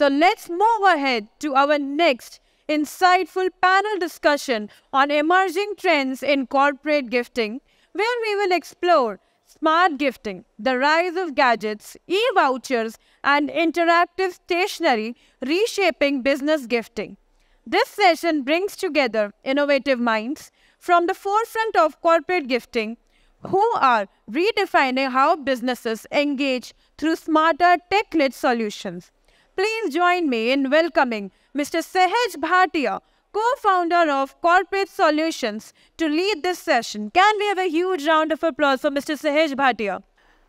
let's move ahead to our next insightful panel discussion on emerging trends in corporate gifting, where we will explore smart gifting, the rise of gadgets, e-vouchers, and interactive stationery reshaping business gifting. This session brings together innovative minds from the forefront of corporate gifting who are redefining how businesses engage through smarter tech-led solutions. Please join me in welcoming Mr. Sahej Bhatia, co-founder of Corporate Solutions, to lead this session. Can we have a huge round of applause for Mr. Sahej Bhatia?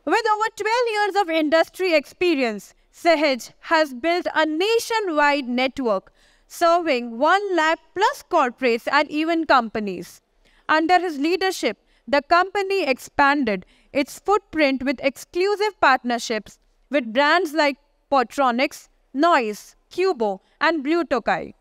With over 12 years of industry experience, Sahej has built a nationwide network serving 1 lakh plus corporates and even companies. Under his leadership, the company expanded its footprint with exclusive partnerships with brands like Portronics, Noise, Cubo, and Blue Tokai.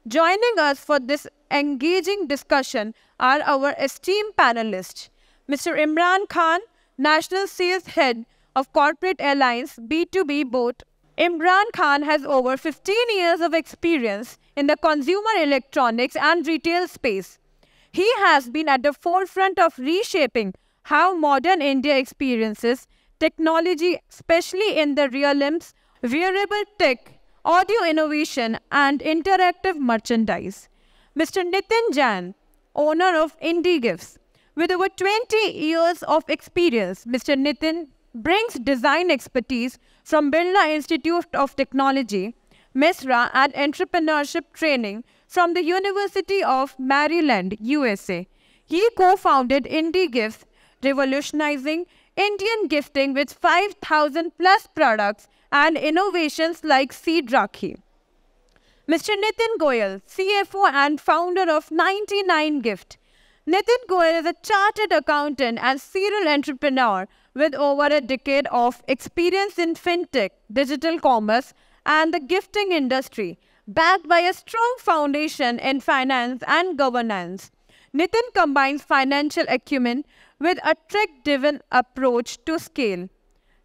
Joining us for this engaging discussion are our esteemed panelists, Mr. Imran Khan, National Sales Head of Corporate Alliance B2B Boat. Imran Khan has over 15 years of experience in the consumer electronics and retail space. He has been at the forefront of reshaping how modern India experiences technology, especially in the realms of wearable tech, audio innovation, and interactive merchandise. Mr. Nitin Jain, owner of Indie Gifts. With over 20 years of experience, Mr. Nitin brings design expertise from Birla Institute of Technology, MESRA, and entrepreneurship training from the University of Maryland, USA. He co-founded Indie Gifts, revolutionizing Indian gifting with 5,000 plus products and innovations like Seed Rakhi. Mr. Nitin Goyal, CFO and founder of 99 Gift. Nitin Goyal is a chartered accountant and serial entrepreneur with over a decade of experience in fintech, digital commerce, and the gifting industry, backed by a strong foundation in finance and governance. Nitin combines financial acumen with a tech-driven approach to scale.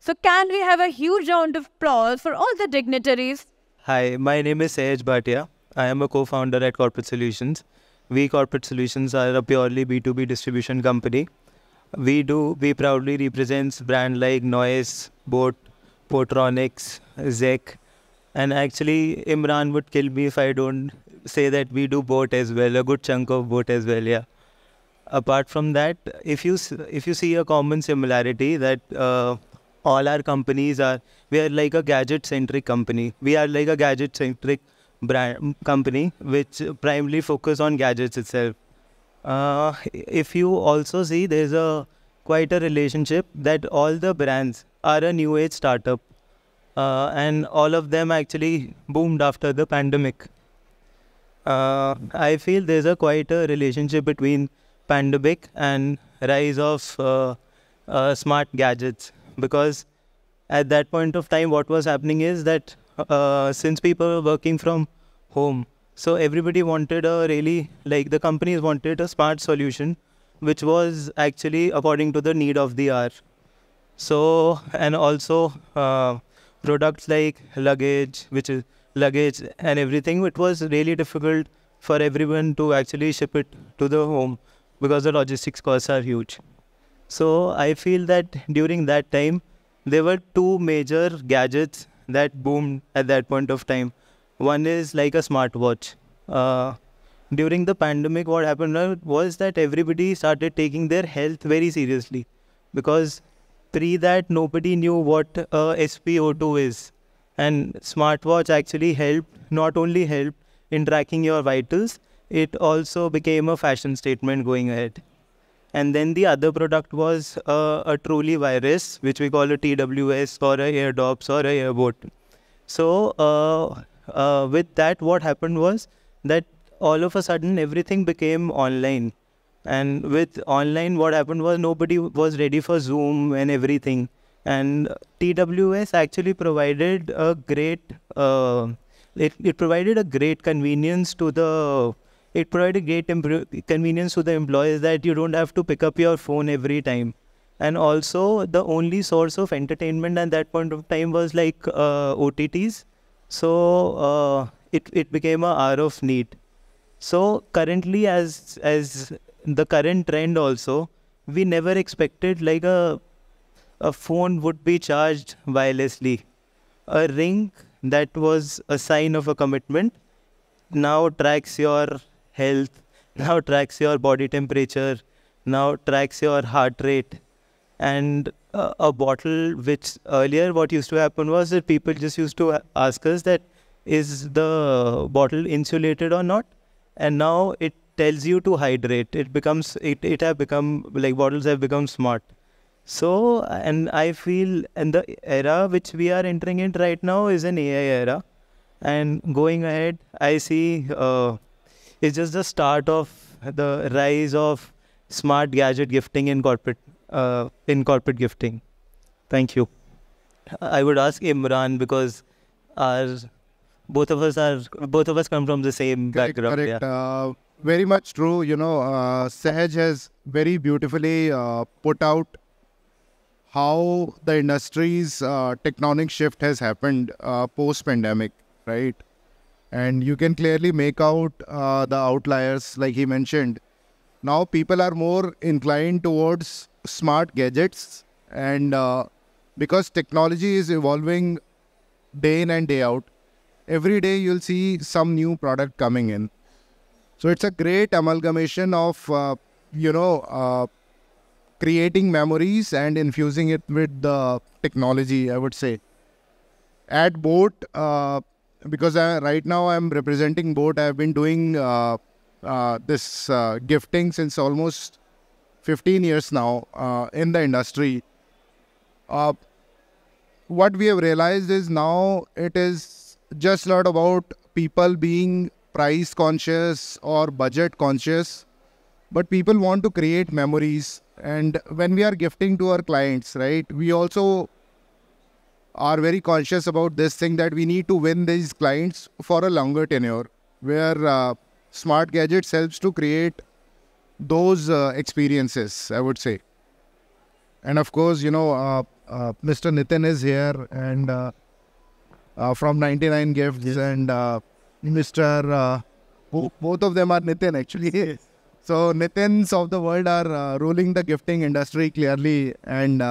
So can we have a huge round of applause for all the dignitaries? Hi, my name is Sahej Bhatia. I am a co-founder at Corporate Solutions. We Corporate Solutions are a purely B2B distribution company. We proudly represent brands like Noise, Boat, Portronics, Zek. And actually, Imran would kill me if I don't say that we do Boat as well, a good chunk of Boat as well, yeah. Apart from that, if you see a common similarity that all our companies we are like a gadget-centric company. We are like a gadget-centric brand company which primarily focus on gadgets itself. If you also see, there's quite a relationship that all the brands are a new age startup. And all of them actually boomed after the pandemic. I feel there's quite a relationship between pandemic and rise of smart gadgets, because at that point of time what was happening is that since people were working from home, so everybody wanted the companies wanted a smart solution which was actually according to the need of the hour. So, and also products like luggage and everything, it was really difficult for everyone to actually ship it to the home because the logistics costs are huge. So I feel that during that time, there were two major gadgets that boomed at that point of time. One is like a smartwatch. During the pandemic, what happened was that everybody started taking their health very seriously, because pre that nobody knew what SpO2 is. And smartwatch actually not only helped in tracking your vitals, it also became a fashion statement going ahead. And then the other product was a truly virus, which we call a TWS or a AirDops or a Airbot. So with that, what happened was that all of a sudden everything became online. And with online, what happened was nobody was ready for Zoom and everything. And TWS actually provided a great, it provided a great convenience to the, it provided great convenience to the employees that you don't have to pick up your phone every time. And also the only source of entertainment at that point of time was like OTTs. So it became a hour of need. So currently, as the current trend also, we never expected like a phone would be charged wirelessly. A ring that was a sign of a commitment now tracks your health, now tracks your body temperature, now tracks your heart rate. And a bottle, which earlier what used to happen was that people just used to ask us that is the bottle insulated or not, and now it tells you to hydrate. It have become like bottles have become smart. So, and I feel, and the era which we are entering in right now is an AI era, and going ahead, I see it's just the start of the rise of smart gadget gifting in corporate gifting. Thank you. I would ask Imran because our both of us come from the same background. Correct. Yeah. Very much true. Sahaj has very beautifully put out how the industry's tectonic shift has happened post-pandemic, right? And you can clearly make out the outliers, like he mentioned. Now people are more inclined towards smart gadgets, and because technology is evolving day in and day out, every day you'll see some new product coming in. So it's a great amalgamation of, creating memories and infusing it with the technology, I would say. At Boat, because right now I'm representing Boat, I've been doing this gifting since almost 15 years now in the industry. What we have realized is now it is just not about people being price conscious or budget conscious, but people want to create memories. And when we are gifting to our clients, right, we also are very conscious about this thing that we need to win these clients for a longer tenure, where smart gadgets helps to create those experiences, I would say. And of course, Mr. Nitin is here, and from 99 Gifts, and Mr. Both of them are Nitin actually. So Nitins of the world are ruling the gifting industry clearly, and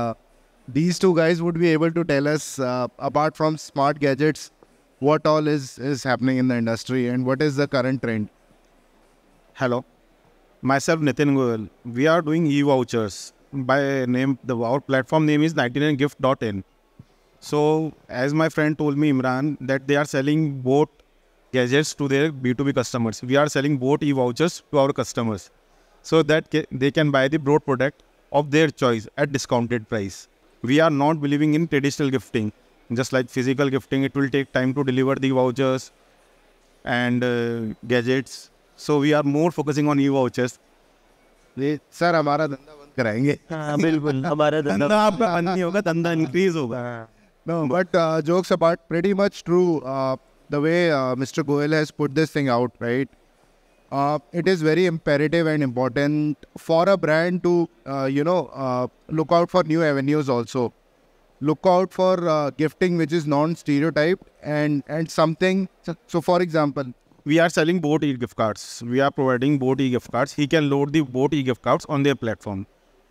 these two guys would be able to tell us, apart from smart gadgets, what all is happening in the industry and what is the current trend. Hello, myself Nitin Goyal. We are doing e-vouchers. By name, our platform name is 99gift.in. So, as my friend told me, Imran, that they are selling both gadgets to their B2B customers. We are selling both e-vouchers to our customers, so that they can buy the broad product of their choice at discounted price. We are not believing in traditional gifting. Just like physical gifting, it will take time to deliver the vouchers and gadgets. So we are more focusing on e-vouchers. Sir हमारा धंधा बंद कराएंगे. हाँ बिल्कुल हमारा धंधा आपका बंद नहीं होगा, धंधा इंक्रीज होगा. No, but jokes apart, pretty much true. The way Mr. Goyal has put this thing out, right? It is very imperative and important for a brand to, look out for new avenues also. Look out for gifting which is non-stereotyped and something. So, for example, we are selling both e-gift cards. We are providing both e-gift cards. He can load the both e-gift cards on their platform,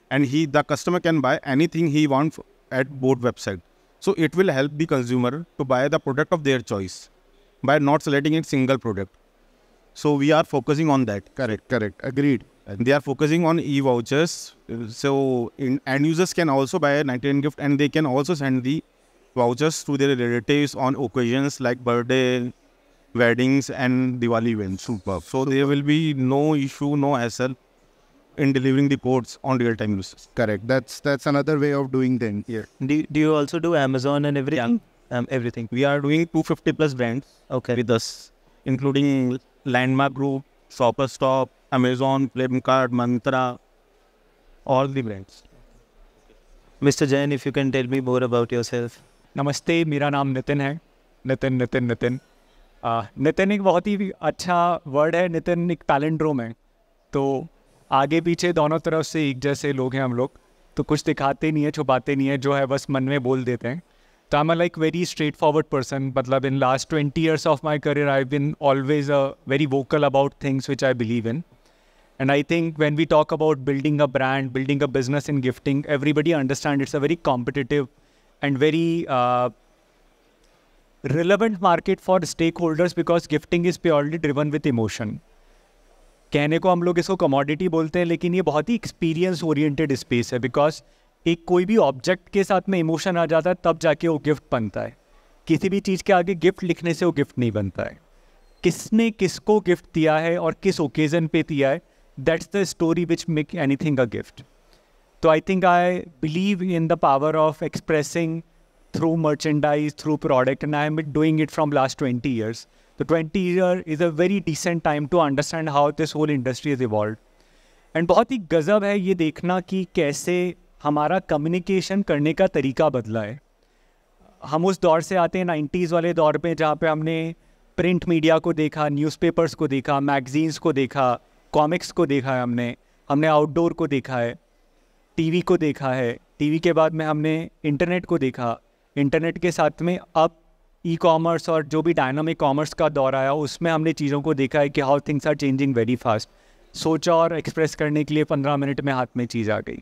and the customer can buy anything he wants at both website. So it will help the consumer to buy the product of their choice by not selecting a single product. So we are focusing on that. Correct. Agreed. And they are focusing on e-vouchers. So end users can also buy a 99 gift, and they can also send the vouchers to their relatives on occasions like birthday, weddings and Diwali events. Superb. So there will be no issue, no hassle in delivering the codes on real-time uses. Correct. That's another way of doing things. Yeah. Do you also do Amazon and everything? Yeah. Everything. We are doing 250 plus brands with us, including Landmark Group, Shopper Stop, Amazon, Flipkart, Mantra, all the brands. Mr. Jain, if you can tell me more about yourself. नमस्ते, मेरा नाम नितिन है. नितिन. नितिन एक बहुत ही अच्छा word है. नितिन एक palindrome है, तो आगे पीछे दोनों तरफ से एक जैसे लोग हैं हम लोग, तो कुछ दिखाते नहीं है, छुपाते नहीं है, जो है बस मन में बोल देते हैं. So I'm a like very straightforward person. Matlab in last 20 years of my career, I've been always very vocal about things which I believe in. And I think when we talk about building a brand, building a business in gifting, everybody understands it's a very competitive and very relevant market for stakeholders because gifting is purely driven with emotion. कहने को हम लोग इसको commodity बोलते हैं, लेकिन ये बहुत ही एक्सपीरियंस ओरिएंटेड स्पेस है बिकॉज एक कोई भी ऑब्जेक्ट के साथ में इमोशन आ जाता है तब जाके वो गिफ्ट बनता है. किसी भी चीज़ के आगे गिफ्ट लिखने से वो गिफ्ट नहीं बनता है. किसने किसको गिफ्ट दिया है और किस ओकेजन पे दिया है, that's the story which make anything a gift. तो I think I believe in the power of expressing through merchandise, through product, and I am doing it from last 20 years. The 20 year is a very decent time to understand how this whole industry has evolved. And बहुत ही गज़ब है ये देखना कि कैसे हमारा communication करने का तरीका बदला है. हम उस दौर से आते हैं 90s वाले दौर पे जहाँ पे हमने प्रिंट मीडिया को देखा, न्यूज़पेपर्स को देखा, मैगजीन्स को देखा, कॉमिक्स को देखा है हमने आउटडोर को देखा है, टीवी को देखा है, टीवी के बाद में हमने इंटरनेट को देखा, इंटरनेट के साथ में अब ई कॉमर्स और जो भी डायनामिक कॉमर्स का दौर आया उसमें हमने चीज़ों को देखा है कि how things are changing very fast. सोचा और एक्सप्रेस करने के लिए 15 मिनट में हाथ में चीज़ आ गई.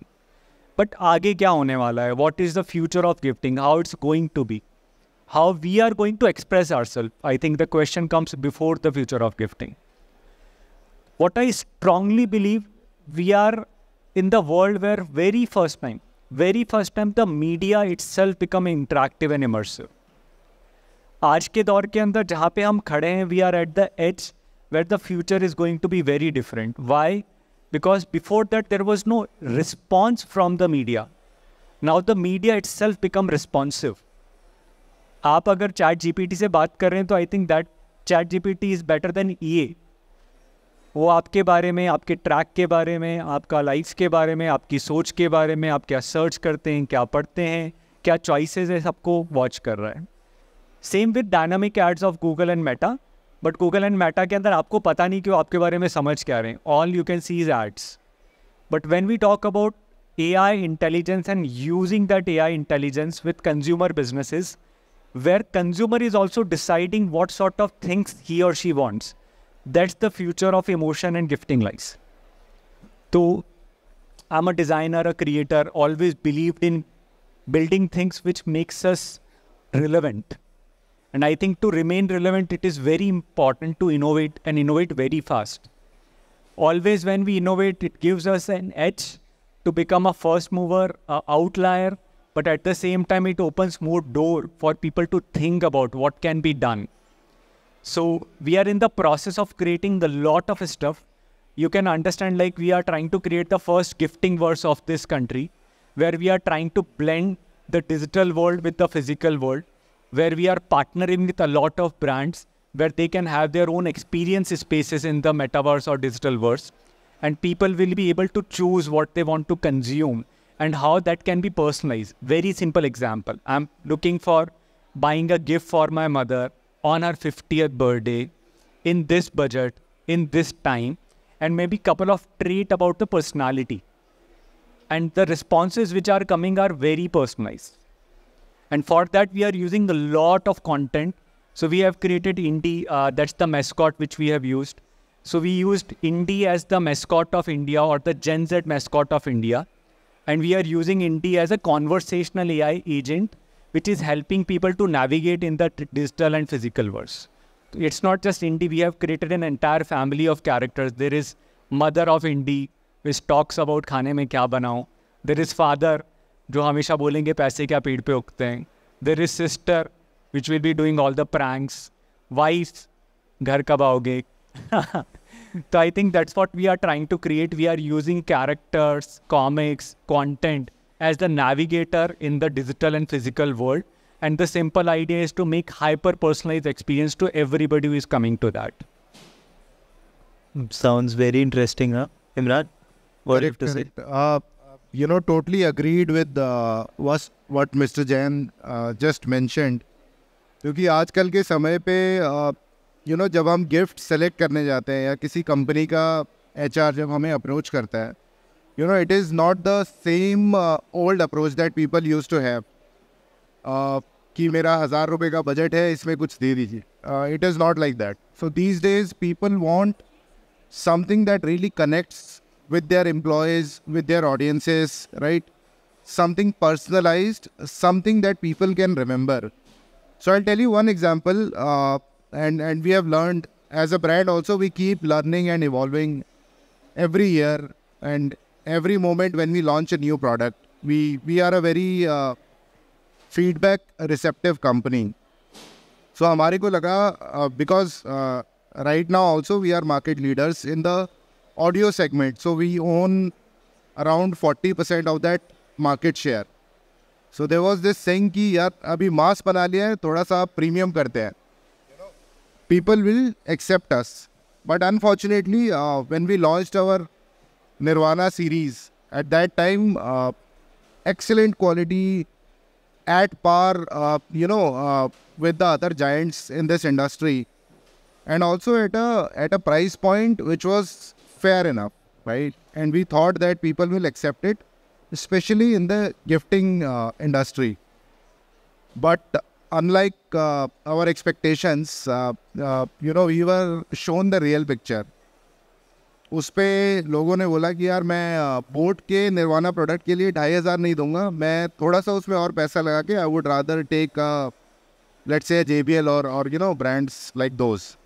बट आगे क्या होने वाला है, what is the future of gifting, how it's going to be, how we are going to express ourselves. I think the question comes before the future of gifting. What I strongly believe, we are in the world where very first time the media itself become interactive and immersive. आज के दौर के अंदर जहाँ पे हम खड़े हैं, we are at the edge where the future is going to be very different. Why? Because before that there was no response from the media. Now the media itself become responsive. आप अगर ChatGPT से बात कर रहे हैं तो I think that ChatGPT is better than EA. वो आपके बारे में, आपके ट्रैक के बारे में, आपका लाइफ के बारे में, आपकी सोच के बारे में, आप क्या सर्च करते हैं, क्या पढ़ते हैं, क्या चॉइसेस है, सबको वॉच कर रहा है. Same with dynamic ads of Google and Meta. But Google and Meta के अंदर आपको पता नहीं कि वो आपके बारे में समझ क्या रहे हैं. All you can see is ads. But when we talk about AI intelligence and using that AI intelligence with consumer businesses, where consumer is also deciding what sort of things he or she wants, that's the future of emotion and gifting lies. So I'm a designer, a creator, always believed in building things which makes us relevant. And I think to remain relevant, it is very important to innovate and innovate very fast. Always when we innovate, it gives us an edge to become a first mover, a outlier, but at the same time, it opens more door for people to think about what can be done. So we are in the process of creating a lot of stuff. You can understand like we are trying to create the first gifting verse of this country, where we are trying to blend the digital world with the physical world, where we are partnering with a lot of brands, where they can have their own experience spaces in the metaverse or digital verse. And people will be able to choose what they want to consume and how that can be personalized. Very simple example. I'm looking for buying a gift for my mother on her 50th birthday, in this budget, in this time, and maybe couple of traits about the personality. And the responses which are coming are very personalized. And for that, we are using a lot of content. So we have created Indie, that's the mascot which we have used. So we used Indie as the mascot of India or the Gen Z mascot of India. And we are using Indie as a conversational AI agent, which is helping people to navigate in the digital and physical worlds. It's not just Indie, we have created an entire family of characters. There is mother of Indie, which talks about खाने में क्या बनाऊं. There is father, जो हमेशा बोलेंगे पैसे क्या पेड़ पे उगते हैं. There is sister, which will be doing all the pranks. Wife, घर कब आओगे. So I think that's what we are trying to create. We are using characters, comics, content as the navigator in the digital and physical world. And the simple idea is to make hyper-personalized experience to everybody who is coming to that. Sounds very interesting, huh? Imran, what do you have to say? Totally agreed with what Mr. Jain just mentioned. क्योंकि आजकल के समय पे जब हम gift select करने जाते हैं या किसी कंपनी का HR जब हमें अप्रोच करता है, it is not the same old approach that people used to have. कि मेरा 1000 रुपये का बजट है, इसमें कुछ दे दीजिए. It is not like that. So these days people want something that really connects with their employees, with their audiences, right? Something personalized, something that people can remember. So I'll tell you one example, and we have learned as a brand also, we keep learning and evolving every year, and every moment when we launch a new product, we are a very feedback receptive company. So हमारे को लगा because right now also we are market leaders in the audio segment, so we own around 40% of that market share. So there was this saying कि यार अभी मास बना लिया है, थोड़ा सा प्रीमियम करते हैं. People will accept us. But unfortunately, when we launched our Nirvana series, at that time, excellent quality, at par, with the other giants in this industry, and also at a price point which was fair enough, right? And we thought that people will accept it, especially in the gifting industry. But unlike our expectations, we were shown the real picture. उस पे लोगों ने बोला कि यार मैं boat के nirvana product के लिए 2500 नहीं दूंगा, मैं थोड़ा सा उसमें और पैसा लगा के I would rather take let's say JBL or brands like those.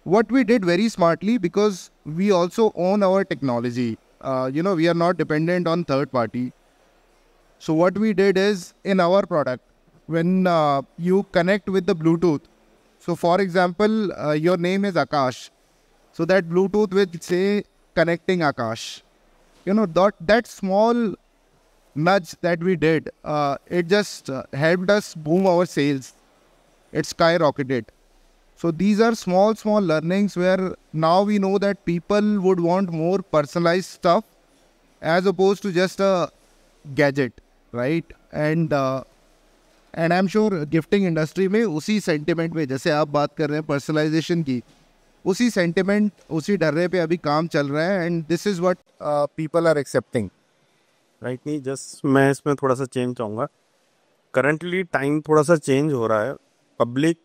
What we did very smartly, because we also own our technology, we are not dependent on third party. So what we did is, in our product, when you connect with the Bluetooth, so for example, your name is Akash, so that Bluetooth will say connecting Akash. That small nudge that we did, it just helped us boom our sales. It skyrocketed. So these are small learnings where now we know that people would want more personalized stuff as opposed to just a gadget, right? And I'm sure gifting industry में उसी sentiment में, जैसे आप बात कर रहे हैं personalization की, उसी sentiment, उसी डर्रे पे अभी काम चल रहा है, and this is what people are accepting. Right नहीं, जस्ट मैं इसमें थोड़ा सा चेंज चाहूँगा. करंटली टाइम थोड़ा सा चेंज हो रहा है. पब्लिक,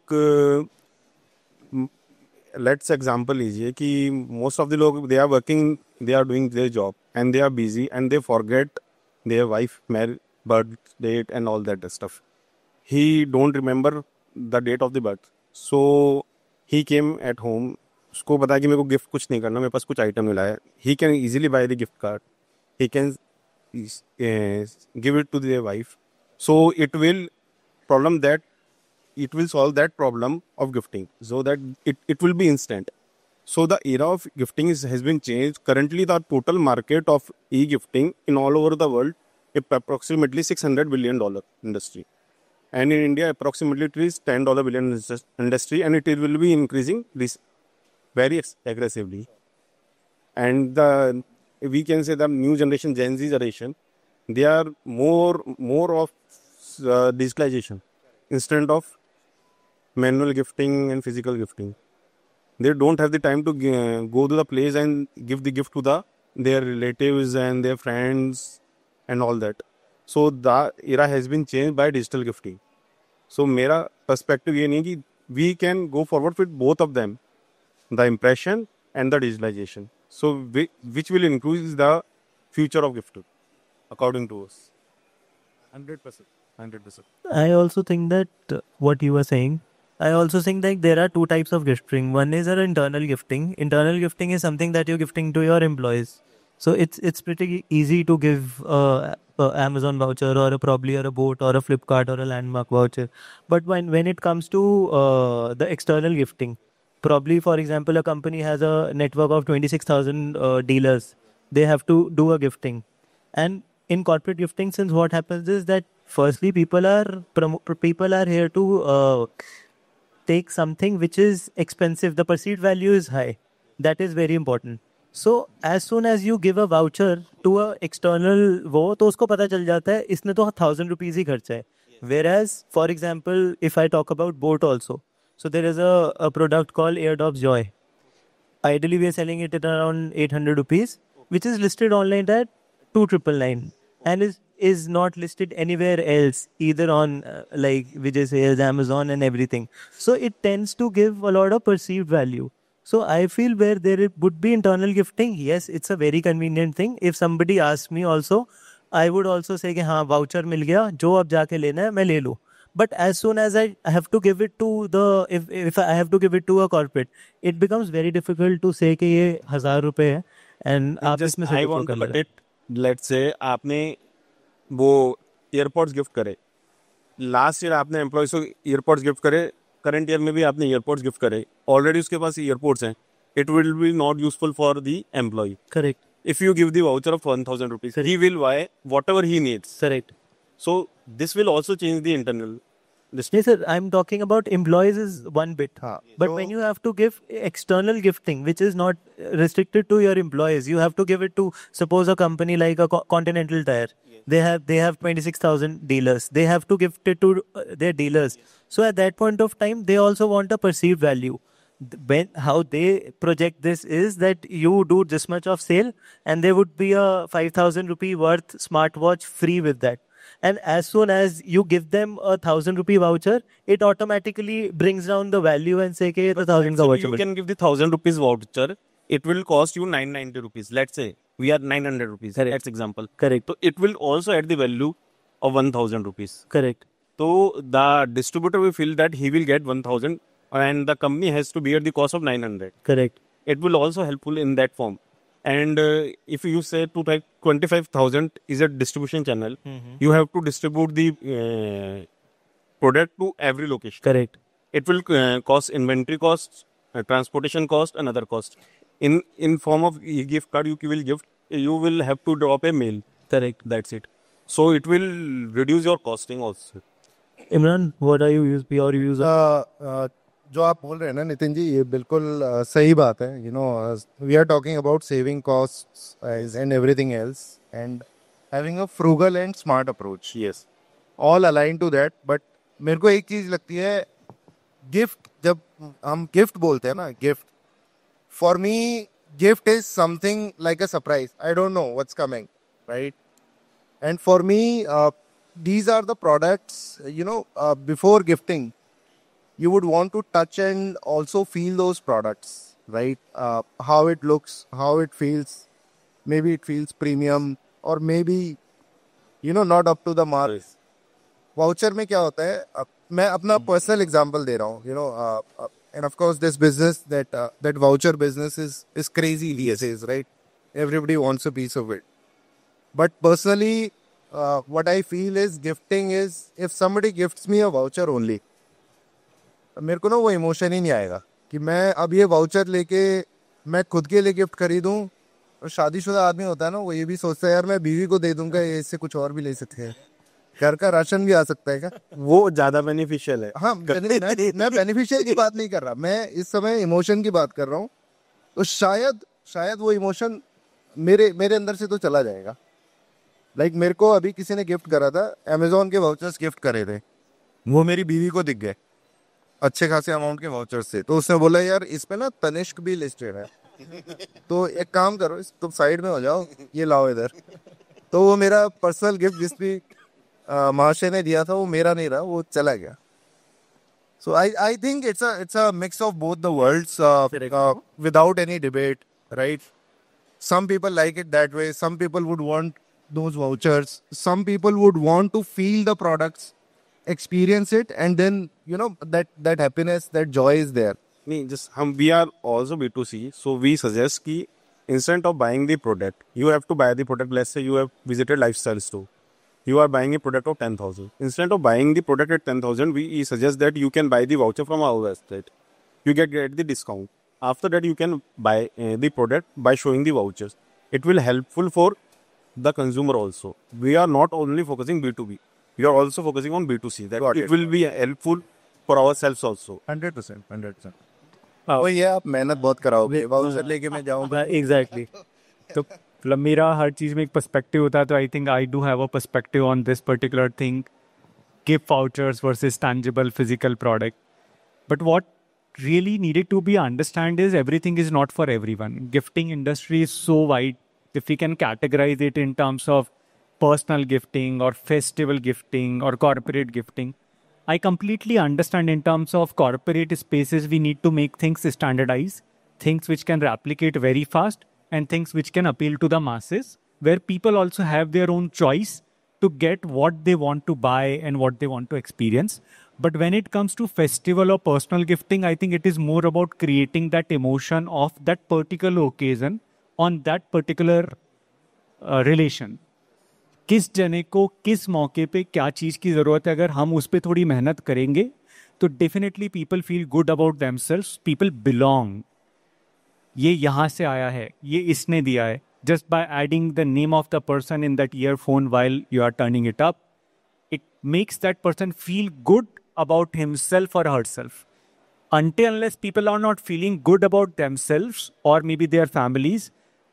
लेट्स एग्जांपल लीजिए कि मोस्ट ऑफ द लोग they are working, they are doing their job and they are busy and they forget their wife marriage birth date and all that stuff. He don't remember the date of the birth, so he came at home. उसको पता है कि मेरे को gift कुछ नहीं करना, मेरे पास कुछ आइटम मिला है. He can easily by the gift card, he can give it to their wife, so it will solve that problem of gifting, so that it will be instant. So the era of gifting has been changed. Currently the total market of e-gifting in all over the world is approximately $600 billion industry, and in India approximately it is $10 billion industry, and it will be increasing this very aggressively. And we can say the new generation, Gen Z generation, they are more of digitalization instead of manual gifting and physical gifting. They don't have the time to go to the place and give the gift to their relatives and their friends and all that. So the era has been changed by digital gifting. So मेरा perspective ये नहीं कि we can go forward with both of them, the impression and the digitalization. So which will increase the future of gifting, according to us. 100%. 100%. I also think that what you were saying, I also think that there are two types of gifting. One is an internal gifting. Internal gifting is something that you're gifting to your employees. So it's pretty easy to give a Amazon voucher or probably a boat or a Flipkart or a Landmark voucher. But when it comes to the external gifting, probably, for example, a company has a network of 26,000 dealers. They have to do a gifting. And in corporate gifting, since what happens is that firstly, people are here to take something which is expensive. The perceived value is high. That is very important. So as soon as you give a voucher to a external तो उसको पता चल जाता है इसने तो 1,000 rupees ही खर्चा है. Whereas, for example, if I talk about boat also, so there is a product called AirDops Joy. Ideally, we are selling it at around 800 rupees, which is listed online at 2,999, and is is not listed anywhere else, either on like Vijay Sales, Amazon, and everything. So it tends to give a lot of perceived value. So I feel where would be internal gifting, yes, it's a very convenient thing. If somebody asks me also, I would also say कि हाँ voucher मिल गया, जो अब जाके लेना है मैं ले लूँ. But as soon as I have to give it to if I have to give it to a corporate, it becomes very difficult to say कि ये 1,000 रुपए है and आप Just इसमें से I कुछ want कर to ले cut रहे it. Let's say आपने वो earpods गिफ्ट करे, लास्ट ईयर आपने एम्प्लॉयज को earpods गिफ्ट करे, करंट ईयर में भी आपने earpods गिफ्ट करे, ऑलरेडी उसके पास earpods हैं, it will be not useful for the employee. Correct. If you give the voucher of 1,000 rupees, he will buy whatever he needs. Correct. So this will also change the internal. Yes, sir. I'm talking about employees is one bit. But when you have to give external gifting, which is not restricted to your employees, you have to give it to, suppose, a company like a Continental Tire. They have 26,000 dealers. They have to gift it to their dealers. So at that point of time, they also want a perceived value. How they project this is that you do this much of sale, and there would be a 5,000 rupee worth smartwatch free with that. And as soon as you give them a 1,000 rupee voucher, it automatically brings down the value and say, "Okay, 1,000 ka voucher." You can give the 1,000 rupees voucher. It will cost you 990 rupees. Let's say we are 900 rupees. Correct. That's example. Correct. So it will also add the value of 1,000 rupees. Correct. So the distributor will feel that he will get 1,000 and the company has to bear the cost of 900. Correct. It will also helpful in that form. And if you say to like 25,000 is a distribution channel, you have to distribute the product to every location. Correct. It will cost inventory costs, transportation cost, and other costs. In form of gift card, you will have to drop a mail. Correct. That's it. So it will reduce your costing also. Imran, what are your views? जो आप बोल रहे हैं ना नितिन जी, ये बिल्कुल सही बात है. You know, we are talking about saving costs and everything else and having a frugal and smart approach. Yes. All align to that. But मेरे को एक चीज लगती है, गिफ्ट, जब हम गिफ्ट बोलते हैं ना, gift for me gift is something like a surprise. I don't know what's coming, right? And for me these are the products, before gifting you would want to touch and also feel those products, right? How it looks, how it feels. Maybe it feels premium or maybe not up to the mark. Yes. Voucher में क्या होता है, मैं अपना personal example दे रहा हूँ, and of course this business, that voucher business is crazy these days, right? Everybody wants a piece of it. But personally, what I feel is gifting is, if somebody gifts me a voucher only, मेरे को ना वो emotion ही नहीं आएगा कि मैं अब ये वाउचर लेके मैं खुद के लिए गिफ्ट खरीदूं. और शादीशुदा आदमी होता है ना, वो ये भी सोचता है यार मैं बीवी को दे दूंगा, ये इससे कुछ और भी ले सकते हैं, घर का राशन भी आ सकता है क्या. वो ज्यादा बेनिफिशियल है. हाँ, मैं बेनिफिशियल की बात नहीं कर रहा, मैं इस समय इमोशन की बात कर रहा हूँ. तो शायद वो इमोशन मेरे अंदर से तो चला जाएगा. लाइक मेरे को अभी किसी ने गिफ्ट करा था, अमेजोन के वाउचर्स गिफ्ट करे थे, वो मेरी बीवी को दिख गए अच्छे खासे अमाउंट के वाउचर्स से. तो उसने बोला यार इस पे ना तनिष्क भी लिस्टेड है, तो एक काम करो, तुम साइड में हो जाओ, ये लाओ इधर. तो वो मेरा पर्सनल गिफ्ट जिस भी महाशय ने दिया था, वो मेरा नहीं रहा, वो चला गया. So I think it's a mix of both the worlds without any debate, right? Some people like it that way. Some people would want those vouchers. Some people would want to feel the products, experience it, and then that happiness, that joy is there. We are also B2C, so we suggest कि instead of buying the product, you have to buy the product. Let's say you have visited lifestyle store, you are buying a product of 10,000. Instead of buying the product at 10,000, we suggest that you can buy the voucher from our website. You get the discount. After that, you can buy the product by showing the vouchers. It will helpful for the consumer also. We are not only focusing B2B. We are also focusing on B2C. That it will be helpful for ourselves also. 100%. वो ये आप मेहनत बहुत कराओगे, voucher लेके मैं जाऊँगा. Exactly. तो मतलब मेरा हर चीज़ में एक पर्सपेक्टिव होता है, तो I think I do have a perspective on this particular thing, gift vouchers versus tangible physical product. But what really needed to be understand is everything is not for everyone. Gifting industry is so wide. If we can categorize it in terms of personal gifting or festival gifting or corporate gifting. I completely understand in terms of corporate spaces, we need to make things standardized, things which can replicate very fast and things which can appeal to the masses, where people also have their own choice to get what they want to buy and what they want to experience. But when it comes to festival or personal gifting, I think it is more about creating that emotion of that particular occasion on that particular relation. किस जने को किस मौके पे क्या चीज़ की ज़रूरत है, अगर हम उस पर थोड़ी मेहनत करेंगे तो definitely people feel good about themselves, people belong, ये यहाँ से आया है, ये इसने दिया है. Just by adding the name of the person in that earphone while you are turning it up, it makes that person feel good about himself or herself. Until unless people are not feeling good about themselves or maybe their families,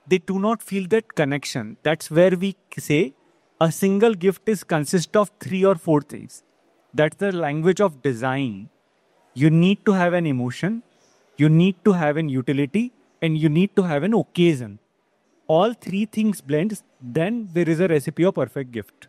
they do not feel that connection. That's where we say a single gift is consist of 3 or 4 things. That's the language of design. You need to have an emotion, you need to have an utility, and you need to have an occasion. All 3 things blend, then there is a recipe of perfect gift.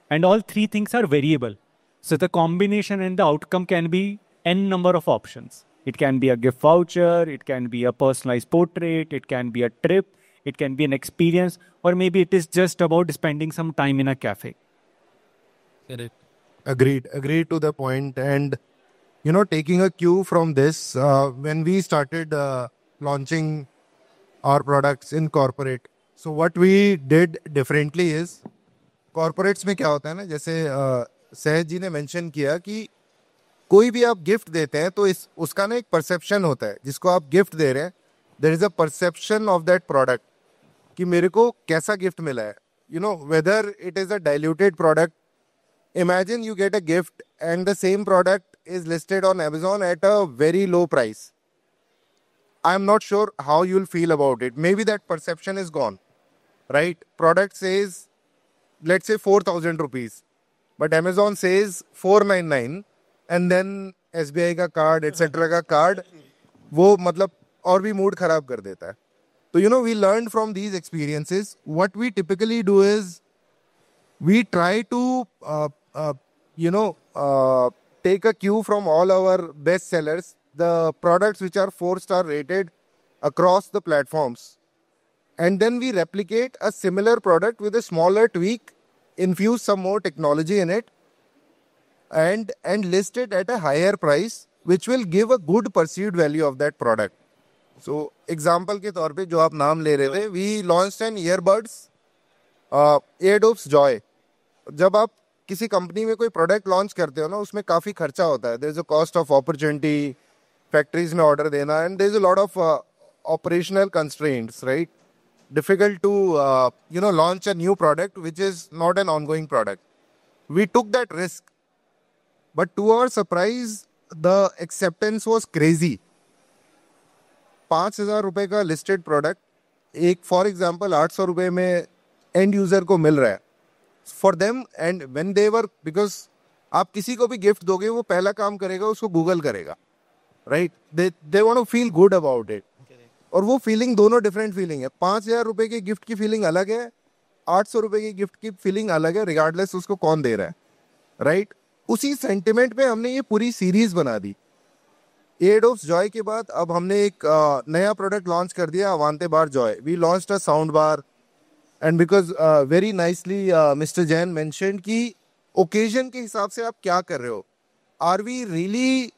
And all 3 things are variable. So the combination and the outcome can be n number of options. It can be a gift voucher, it can be a personalized portrait, it can be a trip, it can be an experience, or maybe it is just about spending some time in a cafe. Correct. Agreed to the point. And, taking a cue from this, when we started launching our products in corporate, so what we did differently is, corporates में क्या होता है ना, जैसे सहज जी ने mention किया कि कोई भी आप गिफ्ट देते हैं तो उसका ना एक परसेप्शन होता है, जिसको आप गिफ्ट दे रहे हैं, there is a perception of that product कि मेरे को कैसा गिफ्ट मिला है, whether it is a diluted product. Imagine you get a gift and the same product is listed on Amazon at a very low price. I'm not sure how you'll feel about it. Maybe that perception is gone, right? Product says, let's say 4,000 rupees, but Amazon says 499, and then SBI का card etc. का card वो मतलब और भी mood खराब कर देता है. तो we learned from these experiences. What we typically do is we try to take a cue from all our best sellers, the products which are 4-star rated across the platforms, and then we replicate a similar product with a smaller tweak, infuse some more technology in it, and list it at a higher price, which will give a good perceived value of that product. So example के तौर पे जो आप नाम ले रहे थे, we launched an earbuds, AirDops Joy. जब आप किसी कंपनी में कोई प्रोडक्ट लॉन्च करते हो ना, उसमें काफ़ी खर्चा होता है. There is a cost of opportunity, factories में ऑर्डर देना, and there is a lot of operational constraints, right? Difficult to launch a new product which is not an ongoing product. We took that risk, but to our surprise, the acceptance was crazy. 5,000 रुपए का listed product एक for example 800 रुपए में and user को मिल रहा है for them. And when they were, because आप किसी को भी गिफ्ट दोगे वो पहला काम करेगा उसको गूगल करेगा, right? They want to feel good about it. और वो फीलिंग दोनों डिफरेंट फीलिंग है. 5,000 रुपए के गिफ्ट की फीलिंग अलग है, 800 रुपए की गिफ्ट की फीलिंग अलग है, रिगार्डलेस उसको कौन दे रहा है, राइट? उसी सेंटिमेंट पे हमने ये पूरी सीरीज बना दी. AirDops Joy के बाद अब हमने एक नया प्रोडक्ट लॉन्च कर दिया, Avante bar joy. We launched a sound bar, and because very nicely mister Jain mention कि ओकेजन के हिसाब से आप क्या कर रहे हो. Are we really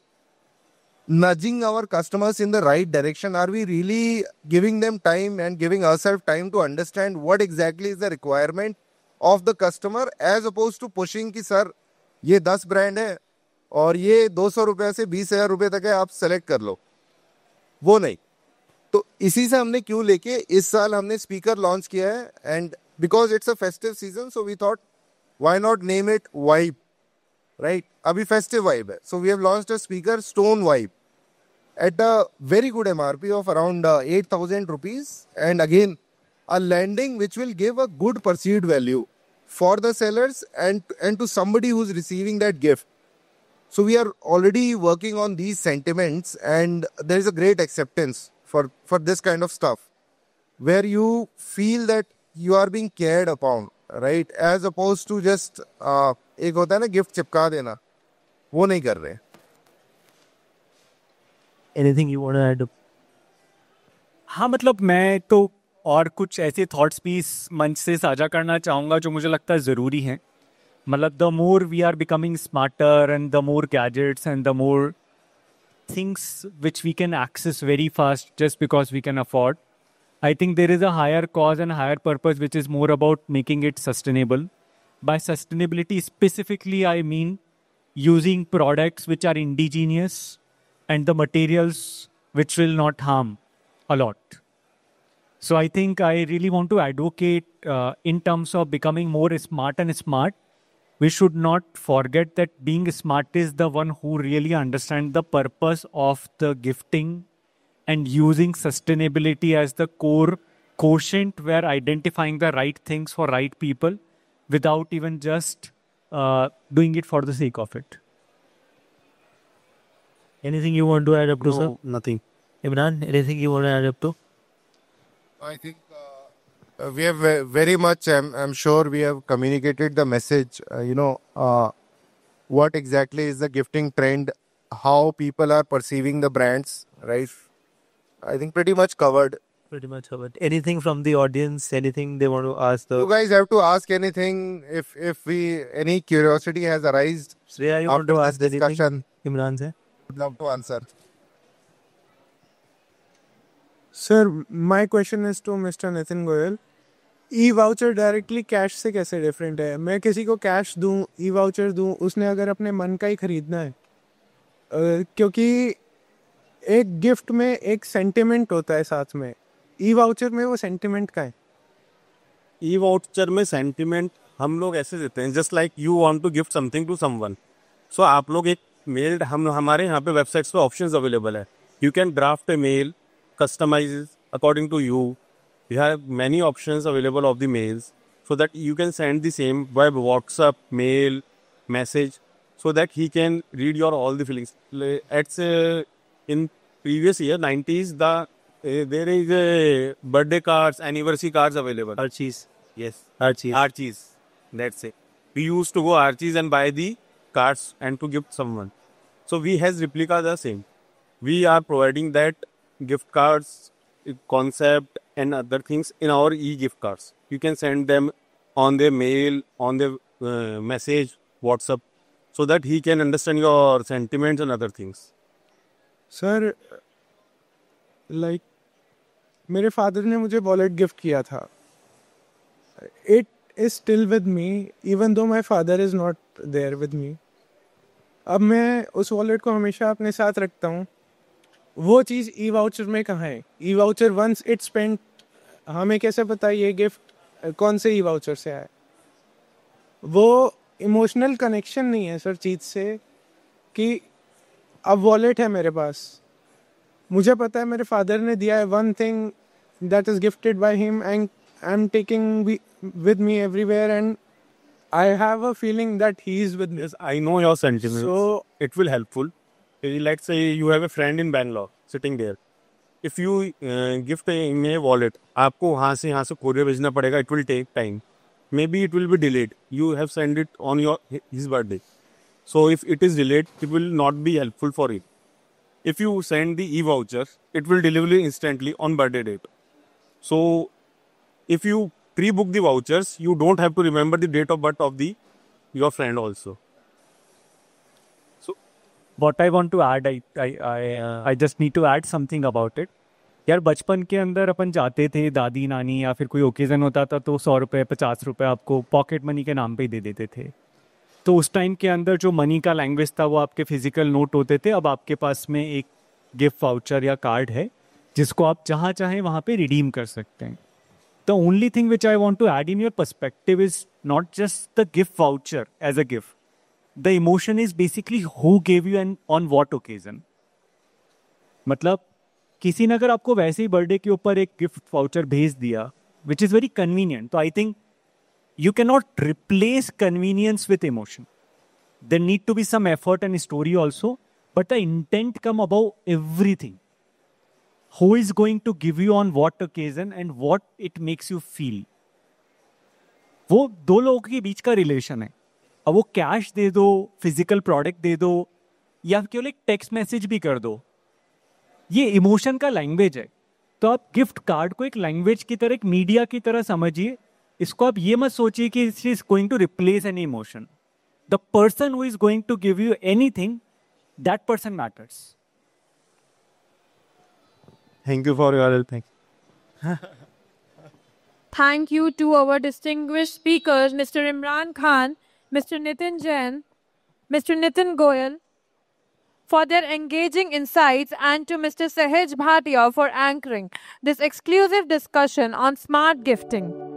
nudging our customers in the right direction? Are we really giving them time and giving ourselves time to understand what exactly is the requirement of the customer, as opposed to pushing कि sir ये 10 brand है और ये 200 रुपये से 20,000 रुपये तक है, आप सेलेक्ट कर लो, वो नहीं. तो इसी से हमने क्यों लेके इस साल हमने स्पीकर लॉन्च किया है. And because it's a festive season, so we thought why not name it vibe, right? अभी festive vibe है. So we have launched a speaker Stone Vibe at a very good MRP of around 8,000 rupees, and again a landing which will give a good perceived value for the sellers and to somebody who's receiving that gift. So we are already working on these sentiments, and there is a great acceptance for this kind of stuff, where you feel that you are being cared upon, right, as oppose to just एक होता है ना gift चिपका देना, वो नहीं कर रहे. Anything you want to add? हाँ मतलब मैं तो और कुछ ऐसे थॉट्स भी इस मंच से साझा करना चाहूँगा जो मुझे लगता है ज़रूरी हैं. मतलब the more we are becoming smarter and the more gadgets and the more things which we can access very fast just because we can afford, I think there is a higher cause and higher purpose which is more about making it sustainable. By sustainability specifically, I mean using products which are indigenous and the materials which will not harm a lot. So I think I really want to advocate in terms of becoming more smart and smart. We should not forget that being smart is the one who really understands the purpose of the gifting and using sustainability as the core quotient where identifying the right things for right people without even just doing it for the sake of it. Anything you want to add up to, sir? No, nothing. Imran, anything you want to add up to? I think we have very much, I'm sure we have communicated the message, what exactly is the gifting trend, how people are perceiving the brands, right? I think pretty much covered. Pretty much covered. Anything from the audience? Anything they want to ask? You guys have to ask anything if any curiosity has arisen. Shreya, you want to ask anything? Discussion. Imran se? Would love to answer. Sir, my question is to Mr. Nitin Goyal. E voucher directly cash से कैसे different है? मैं किसी को cash दूं, ई-वाउचर दूं, उसने अगर अपने मन का ही खरीदना है, क्योंकि एक गिफ्ट में एक सेंटिमेंट होता है साथ में, ई-वाउचर में वो सेंटिमेंट का है. ई वाउचर में सेंटिमेंट हम लोग ऐसे देते हैं, just like you want to gift something to someone. So आप लोग एक मेल, हमारे यहाँ पे वेबसाइट्स पे ऑप्शंस अवेलेबल है. You can draft a mail, customise according to you. You have many options available of the mails, so that you can send the same by WhatsApp, mail, message, so that he can read your all the feelings. In previous year 90s, there is a birthday cards, anniversary cards available. Archie's. Yes, Archie's. Archie's. That's it. We used to go Archie's and buy the cards and to gift someone. So we has replica the same. We are providing that gift cards concept and other things in our e-gift cards. You can send them on their mail, on their message, WhatsApp, so that he can understand your sentiments and other things. Sir, like मेरे father ने मुझे wallet gift किया था. It is still with me even though my father is not there with me. अब मैं उस wallet को हमेशा अपने साथ रखता हूँ. वो चीज़ ई वाउचर में कहाँ है? E voucher once it spent, हमें कैसे पता ये गिफ्ट कौन से ई वाउचर से आया? वो इमोशनल कनेक्शन नहीं है सर चीज़ से, कि अब वॉलेट है मेरे पास, मुझे पता है मेरे फादर ने दिया है, one thing that is gifted by him and I am taking with me everywhere and I have a feeling that he is with me. Yes, I know your sentiments. So it will helpful. Let's say you have a friend in Bangalore sitting there. If you gift in a wallet, आपको वहाँ से courier भेजना पड़ेगा. It will take time. Maybe it will be delayed. You have sent it on his birthday. So if it is delayed, it will not be helpful for it. If you send the e-voucher, it will deliver instantly on birthday date. So if you pre-book the vouchers, you don't have to remember the date of birth of your friend also. So what I want to add, I just need to add something about it. यार बचपन के अंदर अपन जाते थे, दादी नानी या फिर कोई ओकेज़न होता था तो 100 रुपये 50 रुपये आपको पॉकेट मनी के नाम पे ही दे देते थे. तो उस टाइम के अंदर जो मनी का लैंग्वेज था वो आपके फिजिकल नोट होते थे. अब आपके पास में एक गिफ्ट वाउचर या कार्ड है जिसको आप जहाँ चाहें वहाँ पे रिडीम कर सकते हैं. The only thing which I want to add in your perspective is not just the gift voucher as a gift. The emotion is basically who gave you and on what occasion. मतलब किसी ने अगर आपको वैसे ही birthday के ऊपर एक gift voucher भेज दिया which is very convenient, तो I think you cannot replace convenience with emotion. There need to be some effort and story also, but the intent come above everything. Who is going to give you on what occasion and what it makes you feel. वो दो लोगों के बीच का relation है. अब वो cash दे दो, physical product दे दो, या केवल एक टेक्स्ट मैसेज भी कर दो, ये इमोशन का लैंग्वेज है. तो आप गिफ्ट कार्ड को एक लैंग्वेज की तरह, एक मीडिया की तरह समझिए. इसको आप ये मत सोचिए कि it is going to replace any emotion. The person who is going to give you anything, that person matters. Thank you for your help. Thank you to our distinguished speakers, Mr. Imran Khan, Mr. Nitin Jain, Mr. Nitin Goyal, for their engaging insights, and to Mr. Sahej Bhatia for anchoring this exclusive discussion on smart gifting.